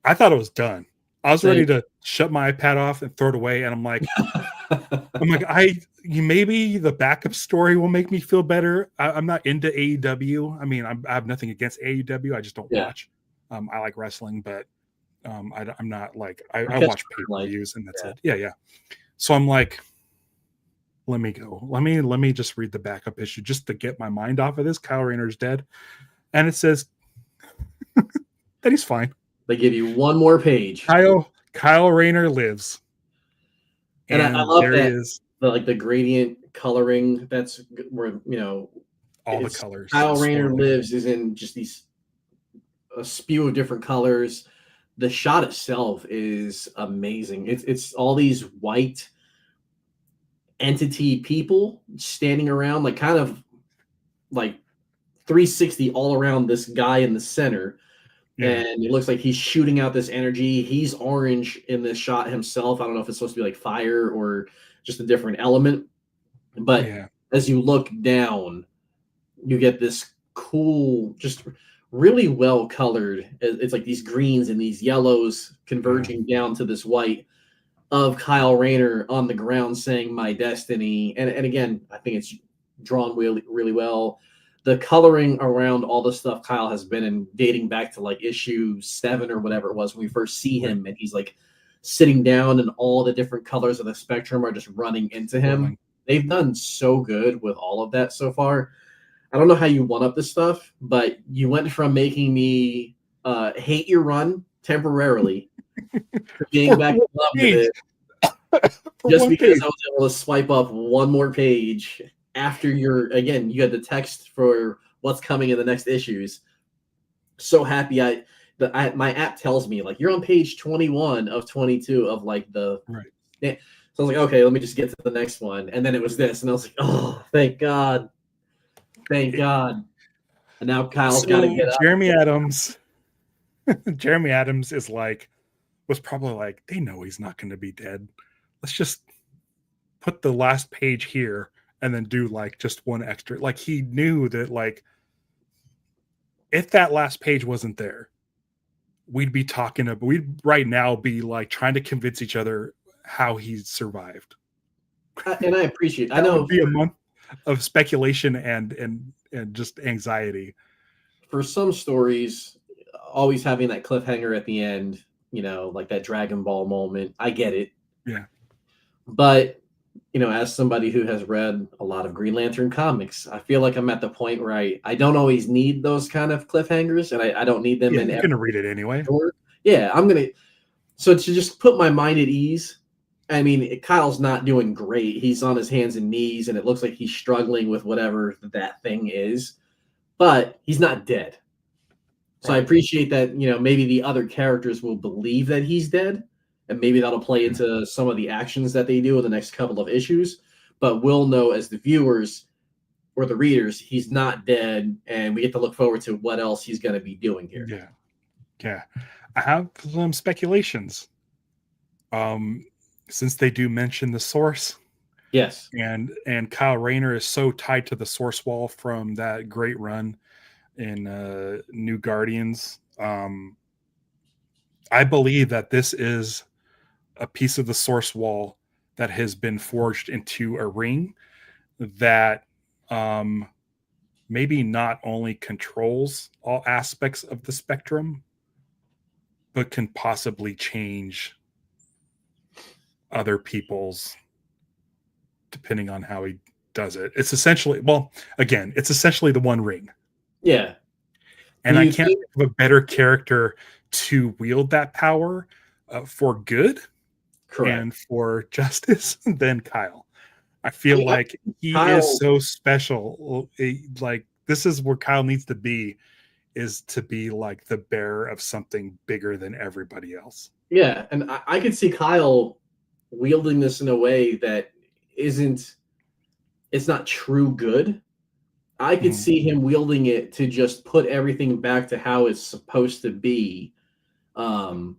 I thought it was done. I was ready to shut my iPad off and throw it away, and I'm like, maybe the backup story will make me feel better. I'm not into AEW. I mean, I have nothing against AEW. I just don't watch. I like wrestling, but I'm not like I watch pay-per-views and that's it. Yeah. So I'm like, let me go. Let me just read the backup issue just to get my mind off of this. Kyle Rayner's dead, and it says that he's fine. They give you one more page. Kyle Rayner lives. And I love there that he is. The gradient coloring. That's where all the colors. Kyle Rayner lives is in just a spew of different colors. The shot itself is amazing. It's all these white entity people standing around, like kind of like 360 all around this guy in the center. And it looks like he's shooting out this energy. He's orange in this shot himself. I don't know if it's supposed to be like fire or just a different element. But as you look down, you get this cool, just really well colored. It's like these greens and these yellows converging down to this white of Kyle Rayner on the ground saying "My Destiny." And again, I think it's drawn really, really well. The coloring around all the stuff Kyle has been in, dating back to like issue 7 or whatever it was when we first see him, and he's like sitting down and all the different colors of the spectrum are just running into him. They've done so good with all of that so far. I don't know how you one up this stuff, but you went from making me hate your run temporarily to being back in love with it just because I was able to swipe up one more page after you had the text for what's coming in the next issues. So happy my app tells me like you're on page 21 of 22 of like the right. So I was like, okay, let me just get to the next one, and then it was this, and I was like, oh, thank God. And now Kyle's got to get up. Jeremy Adams was probably like, they know he's not going to be dead. Let's just put the last page here and then do like just one extra. Like he knew that like if that last page wasn't there, we'd right now be like trying to convince each other how he survived. And I appreciate. I know it would be a month of speculation and just anxiety. For some stories, always having that cliffhanger at the end, like that Dragon Ball moment. I get it. Yeah. But as somebody who has read a lot of Green Lantern comics, I feel like I'm at the point where I don't always need those kind of cliffhangers, and I don't need them in. You're gonna read it anyway. Yeah, I'm gonna. So to just put my mind at ease, I mean, Kyle's not doing great. He's on his hands and knees, and it looks like he's struggling with whatever that thing is, but he's not dead. So I appreciate that. Maybe the other characters will believe that he's dead. And maybe that'll play into some of the actions that they do in the next couple of issues. But we'll know as the viewers or the readers, he's not dead, and we get to look forward to what else he's going to be doing here. Yeah. I have some speculations. Since they do mention the source. Yes. And Kyle Rayner is so tied to the source wall from that great run in New Guardians. I believe that this is a piece of the source wall that has been forged into a ring that maybe not only controls all aspects of the spectrum, but can possibly change other people's, depending on how he does it. It's essentially, well, again, it's essentially the One Ring. Yeah. Do And I you can't think? think of a better character to wield that power for good Correct. and for justice than Kyle. I feel I like he is Kyle. so special. Like, this is where Kyle needs to be, is to be like the bearer of something bigger than everybody else. Yeah, and I could see Kyle wielding this in a way that isn't. It's not true good. I could Mhm. see him wielding it to just put everything back to how it's supposed to be. Um,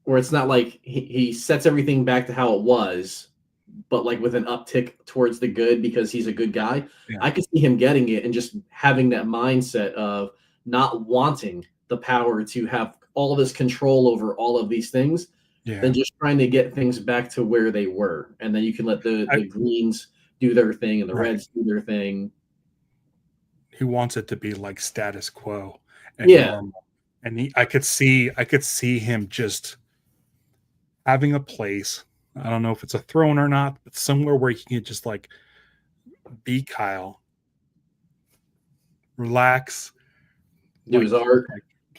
where it's not like he sets everything back to how it was, but like with an uptick towards the good because he's a good guy. Yeah. I could see him getting it and just having that mindset of not wanting the power to have all this control over all of these things, Yeah. than just trying to get things back to where they were. And then you can let the, I, the greens do their thing and the right. reds do their thing. He wants it to be like status quo and Yeah. normal. And I could see him just having a place. I don't know if it's a throne or not, but somewhere where he can just like be Kyle, relax, Do his art,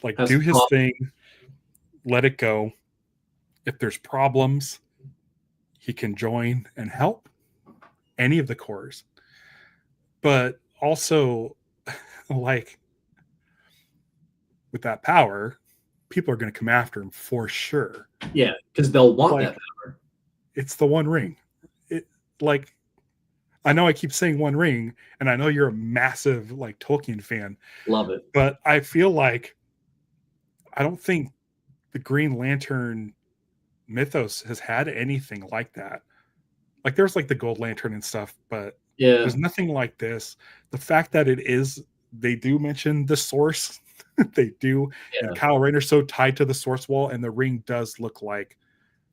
like have do some his coffee. thing, let it go. If there's problems, he can join and help any of the cores. But also, like, with that power, people are going to come after him for sure. Yeah, because they'll want that Like, power. it's the One Ring. It like I know I keep saying One Ring, and I know you're a massive like Tolkien fan, Love it. but I feel like I don't think the Green Lantern mythos has had anything like that. Like, there's like the Gold Lantern and stuff, but Yeah. there's nothing like this. The fact that it is, they do mention the source, they do, and Yeah. Kyle Rayner's so tied to the source wall, and the ring does look like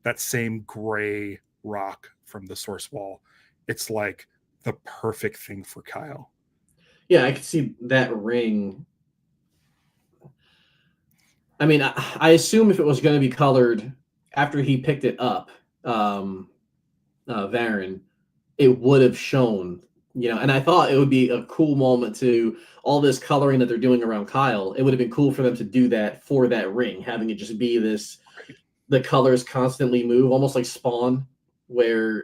that same gray rock from the source wall. It's like the perfect thing for Kyle. Yeah, I could see that ring. I mean, I assume if it was going to be colored after he picked it up, um, Varen, it would have shown, and I thought it would be a cool moment to all this coloring that they're doing around Kyle. It would have been cool for them to do that for that ring, having it just be this, the colors constantly move, almost like Spawn, where,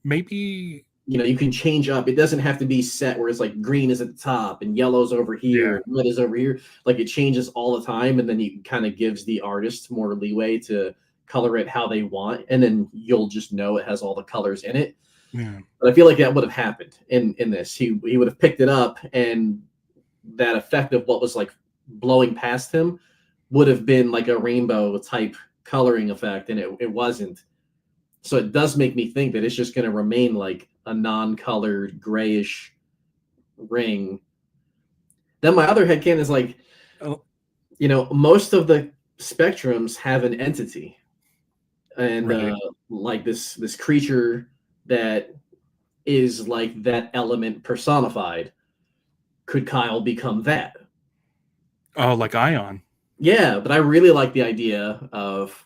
Maybe, you can change up. It doesn't have to be set where it's like green is at the top and yellow's over yeah, here, red is over here. Like it changes all the time, and then it kind of gives the artist more leeway to color it how they want, and then you'll just know it has all the colors in it. yeah, But I feel like that would have happened in this. He would have picked it up, and that effect of what was like blowing past him would have been like a rainbow type coloring effect, and it wasn't. So it does make me think that it's just going to remain like a non-colored grayish ring. Then my other headcanon is like, oh, most of the spectrums have an entity, and right. like this creature that is like that element personified. Could Kyle become that? Oh, like Ion. Yeah, but I really like the idea of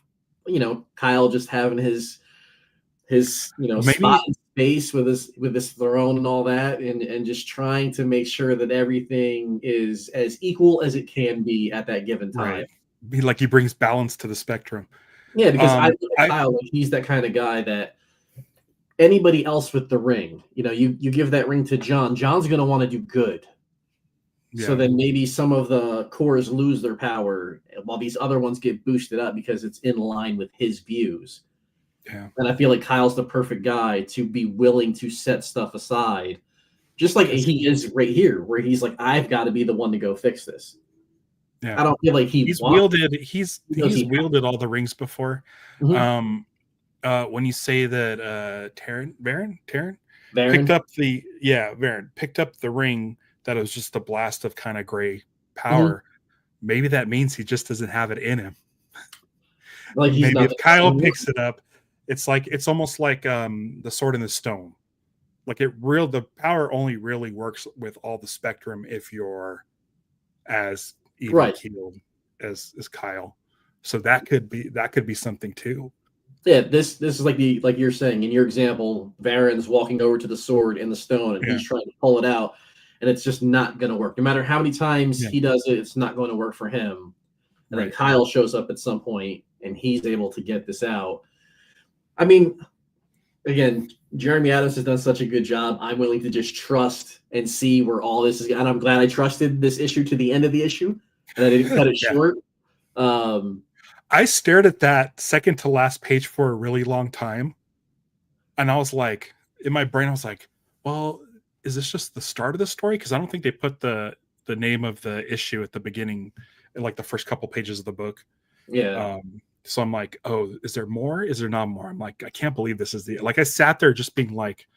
Kyle just having his spot Maybe, in space with his throne and all that, and just trying to make sure that everything is as equal as it can be at that given time. right. He brings balance to the spectrum. Yeah, because I look at I Kyle like he's that kind of guy that anybody else with the ring, you give that ring to John, John's going to want to do good. So yeah, then maybe some of the cores lose their power while these other ones get boosted up because it's in line with his views. yeah. And I feel like Kyle's the perfect guy to be willing to set stuff aside, just like Because he is right here, where he's like, I've got to be the one to go fix this. yeah, I don't feel like he he's wants wielded it because he's he has wielded all the rings before. to. Mhm. When you say that Taryn picked Varen. up the Varen picked up the ring that was just a blast of kind of gray Mhm. power, maybe that means he just doesn't have it in him. Like he's Maybe not if the kind Kyle of picks it up, it's almost like the sword in the stone. Like the power only really works with all the spectrum if you're as even right. keeled as Kyle. So that could be something too. Yeah, this is like you're saying in your example, Varen's walking over to the sword in the stone and Yeah, he's trying to pull it out, and it's just not gonna work. No matter how many times yeah, he does it, it's not going to work for him. And then right. Kyle shows up at some point and he's able to get this out. I mean, again, Jeremy Adams has done such a good job. I'm willing to just trust and see where all this is. And I'm glad I trusted this issue to the end of the issue and I didn't cut it Yeah, short. Um, I stared at that second to last page for a really long time, and I was like, in my brain, I was like, well, is this just the start of the story? Because I don't think they put the name of the issue at the beginning, in like the first couple pages of the book. yeah, So I'm like, oh, is there more? Is there not more? I'm like, I can't believe this is the, like, I sat there just being like,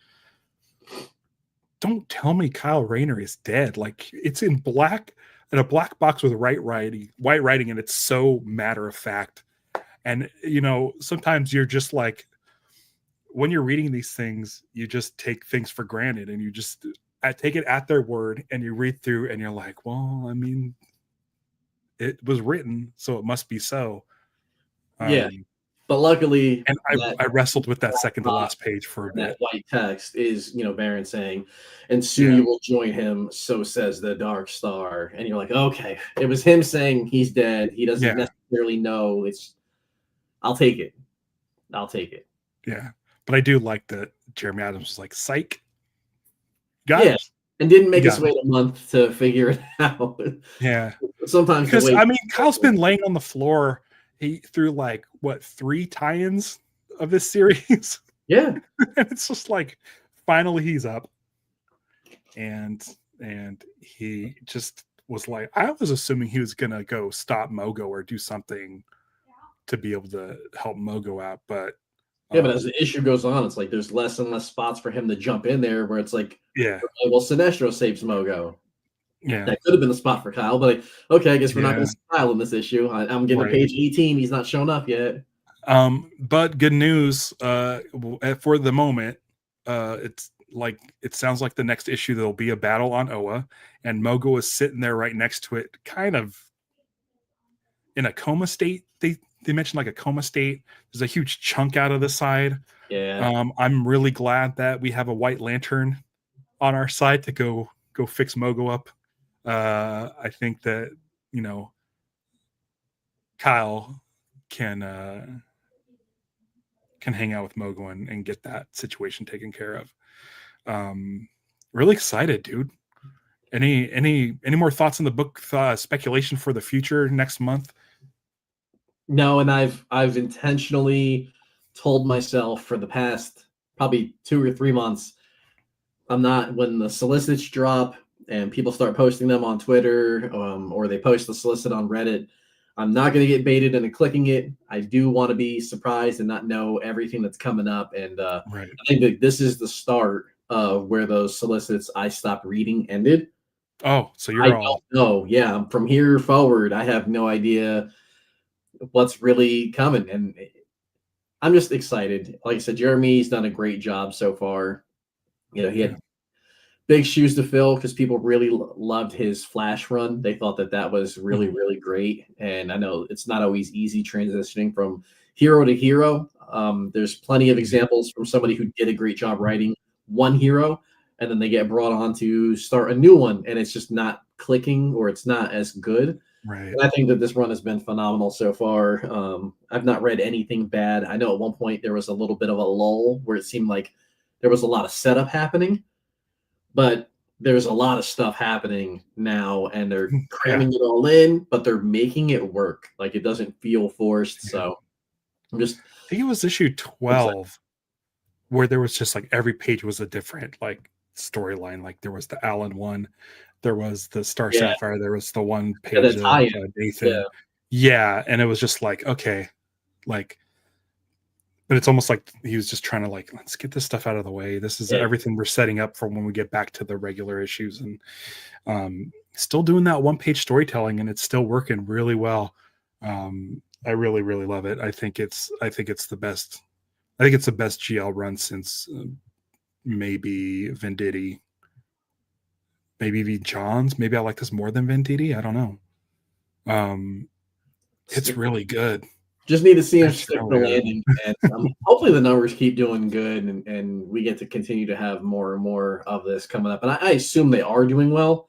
don't tell me Kyle Rayner is dead. Like, it's in a black box with white writing, and it's so matter of fact. And sometimes you're just like, when you're reading these things, you just take things for granted, and you just take it at their word, and you read through, and you're like, well, I mean, it was written, so it must be so. yeah. Um, But luckily, and that I wrestled with that second to box last page for a and that bit. white text is, Baron saying, and soon Yeah, you will join him, so says the Dark Star. And you're like, okay, it was him saying he's dead. He doesn't yeah, necessarily know. I'll take it. I'll take it. yeah. But I do like that Jeremy Adams was like, "Psych, got Yeah. him. And didn't You make us got him." wait a month to figure it out. Yeah, Sometimes the because wait. I mean, Kyle's been laying on the floor. He through like what 3 tie-ins of this series, Yeah. and it's just like finally he's up, and he just was like, I was assuming he was gonna go stop Mogo or do something to be able to help Mogo out, but Yeah, but as um, the issue goes on, it's like there's less and less spots for him to jump in there where it's like, yeah, okay, well, Sinestro saves Mogo. yeah, That could have been the spot for Kyle, but like, okay, I guess we're not going yeah, to see Kyle in this issue. I'm getting to right. page 18. He's not shown up yet. But good news, for the moment, it's like it sounds like the next issue there'll be a battle on Oa, and Mogo is sitting there right next to it, kind of in a coma state. They mentioned like a coma state. There's a huge chunk out of the side. Yeah. I'm really glad that we have a White Lantern on our side to go fix Mogo up. I think that you know Kyle can hang out with Mogo and get that situation taken care of. Um, really excited, dude. Any more thoughts on the book? Speculation for the future next month? No, and I've intentionally told myself for the past probably 2 or 3 months, I'm not when the solicits drop and people start posting them on Twitter, or they post the solicit on Reddit. I'm not going to get baited into clicking it. I do want to be surprised and not know everything that's coming up. And Right. I think that this is the start of where those solicits I stopped reading ended. Oh, so I you're all don't know. Yeah, from here forward, I have no idea what's really coming, and I'm just excited. Like I said, Jeremy's done a great job so far. He yeah. had big shoes to fill because people really loved his Flash run. They thought that that was really, Mhm. really great. And I know it's not always easy transitioning from hero to hero. There's plenty of Yeah. examples from somebody who did a great job writing one hero, and then they get brought on to start a new one, and it's just not clicking or it's not as good. Right. And I think that this run has been phenomenal so far. I've not read anything bad. I know at one point there was a little bit of a lull where it seemed like there was a lot of setup happening, but there's a lot of stuff happening now and they're Yeah. cramming it all in, but they're making it work. Like it doesn't feel forced. Yeah. So I'm just I think it was issue excited. 12 where there was just like every page was a different like storyline. Like there was the Alan one, there was the Star Yeah. Sapphire, there was the one Yeah, page that of tie in. Yeah. Nathan. Yeah, and it was just like, okay, like, but it's almost like he was just trying to like, let's get this stuff out of the way. This is Yeah. everything we're setting up for when we get back to the regular issues, and still doing that one page storytelling, and it's still working really well. I really really love it. I think it's the best. I think it's the best GL run since maybe Venditti, maybe V Johns. Maybe I like this more than Venditti. I don't know. Um, it's Speak- really good. Just need to see him That's stick the really landing, and hopefully the numbers keep doing good, and we get to continue to have more and more of this coming up. And I assume they are doing well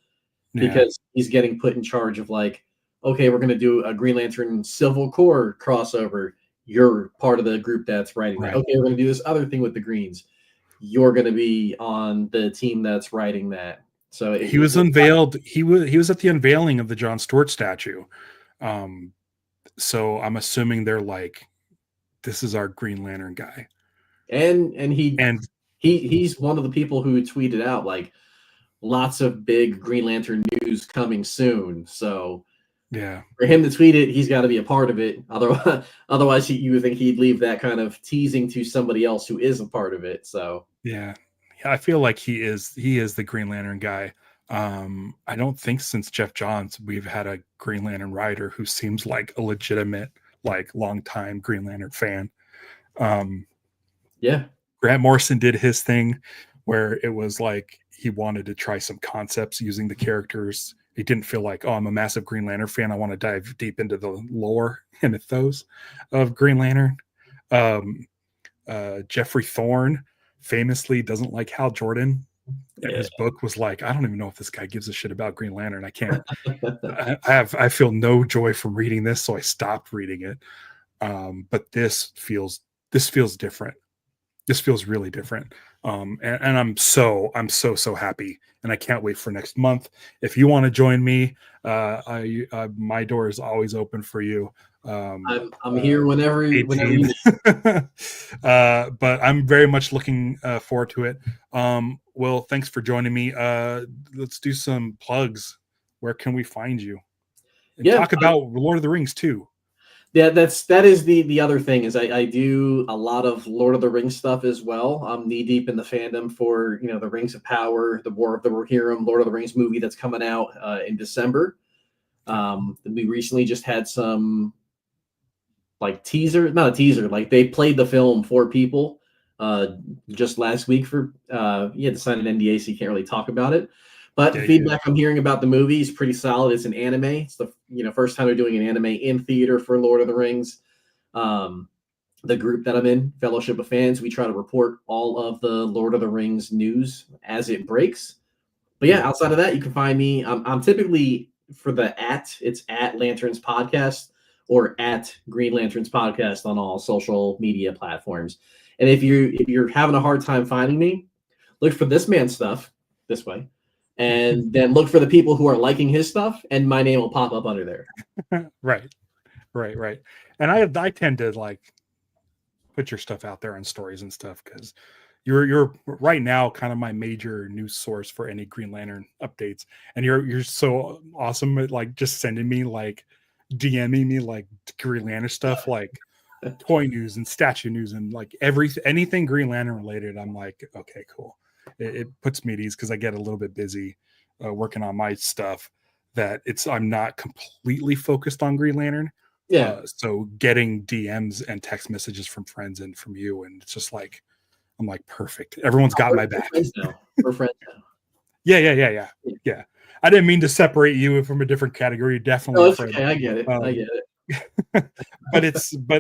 yeah, because he's getting put in charge of like, okay, we're going to do a Green Lantern Civil Core crossover. You're part of the group that's writing that. right. Okay, we're going to do this other thing with the Greens. You're going to be on the team that's writing that. So He was unveiled. He was at the unveiling of the John Stewart statue. Um, so I'm assuming they're like, this is our Green Lantern guy. and And he's one of the people who tweeted out like lots of big Green Lantern news coming soon. So yeah, for him to tweet it, he's got to be a part of it. Otherwise, you would think he'd leave that kind of teasing to somebody else who is a part of it. So yeah, I feel like he is the Green Lantern guy. I don't think since Jeff Johns we've had a Green Lantern writer who seems like a legitimate, like longtime Green Lantern fan. Um, yeah, Grant Morrison did his thing where it was like he wanted to try some concepts using the characters. He didn't feel like, oh, I'm a massive Green Lantern fan. I want to dive deep into the lore and mythos of Green Lantern. Um, Jeffrey Thorne famously doesn't like Hal Jordan. yeah. His book was like, I don't even know if this guy gives a shit about Green Lantern. I can't. I feel no joy from reading this, so I stopped reading it. But this feels different. This feels really different. And I'm so happy, and I can't wait for next month. If you want to join me, my door is always open for you. I'm here whenever you 18. need. But I'm very much looking forward to it. Will, thanks for joining me. Let's do some plugs. Where can we find you? And Yeah, talk about Lord of the Rings too. yeah. That is the other thing is I do a lot of Lord of the Rings stuff as well. I'm knee deep in the fandom for the Rings of Power, the War of the Rohirrim, Lord of the Rings movie that's coming out in December. We recently just had some like not a teaser, like they played the film for people just last week for you had to sign an NDA, so you can't really talk about it. But the feedback I'm hearing about the movie is pretty solid. It's an anime. It's the first time they're doing an anime in theater for Lord of the Rings. The group that I'm in, Fellowship of Fans, we try to report all of the Lord of the Rings news as it breaks. But yeah, outside of that, you can find me. I'm typically for it's at Lanterns Podcast or at Green Lanterns Podcast on all social media platforms. And if you're having a hard time finding me, look for this man's stuff this way, and then look for the people who are liking his stuff, and my name will pop up under there. Right. And I tend to like put your stuff out there on stories and stuff because you're right now kind of my major news source for any Green Lantern updates, and you're so awesome at like just sending me like DMing me like Green Lantern stuff, like toy news and statue news and like anything Green Lantern related. I'm like, okay, cool. It puts me at ease because I get a little bit busy working on my stuff that I'm not completely focused on Green Lantern. Yeah. So getting DMs and text messages from friends and from you, and it's just like, I'm like, perfect. Everyone's got my back. We're friends now. Yeah. I didn't mean to separate you from a different category. Definitely. No, it's okay. I get it. I get it. but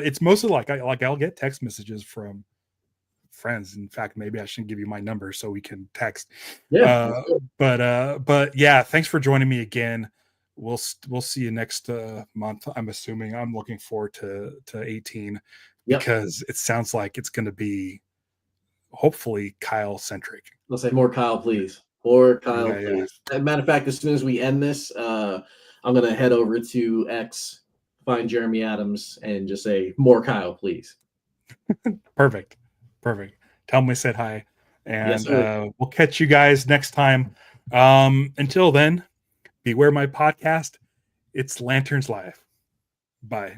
it's mostly like I'll get text messages from friends. In fact, maybe I should give you my number so we can text. Yeah. But yeah, thanks for joining me again. We'll see you next month. I'm assuming. I'm looking forward to 18 because it sounds like it's going to be hopefully Kyle centric. Let's say more Kyle, please. More Kyle, Yeah. please. As a matter of fact, as soon as we end this, I'm going to head over to X, find Jeremy Adams, and just say more Kyle, please. Perfect. Tell him I said hi, and we'll catch you guys next time. Until then, beware my podcast. It's Lanterns Live. Bye.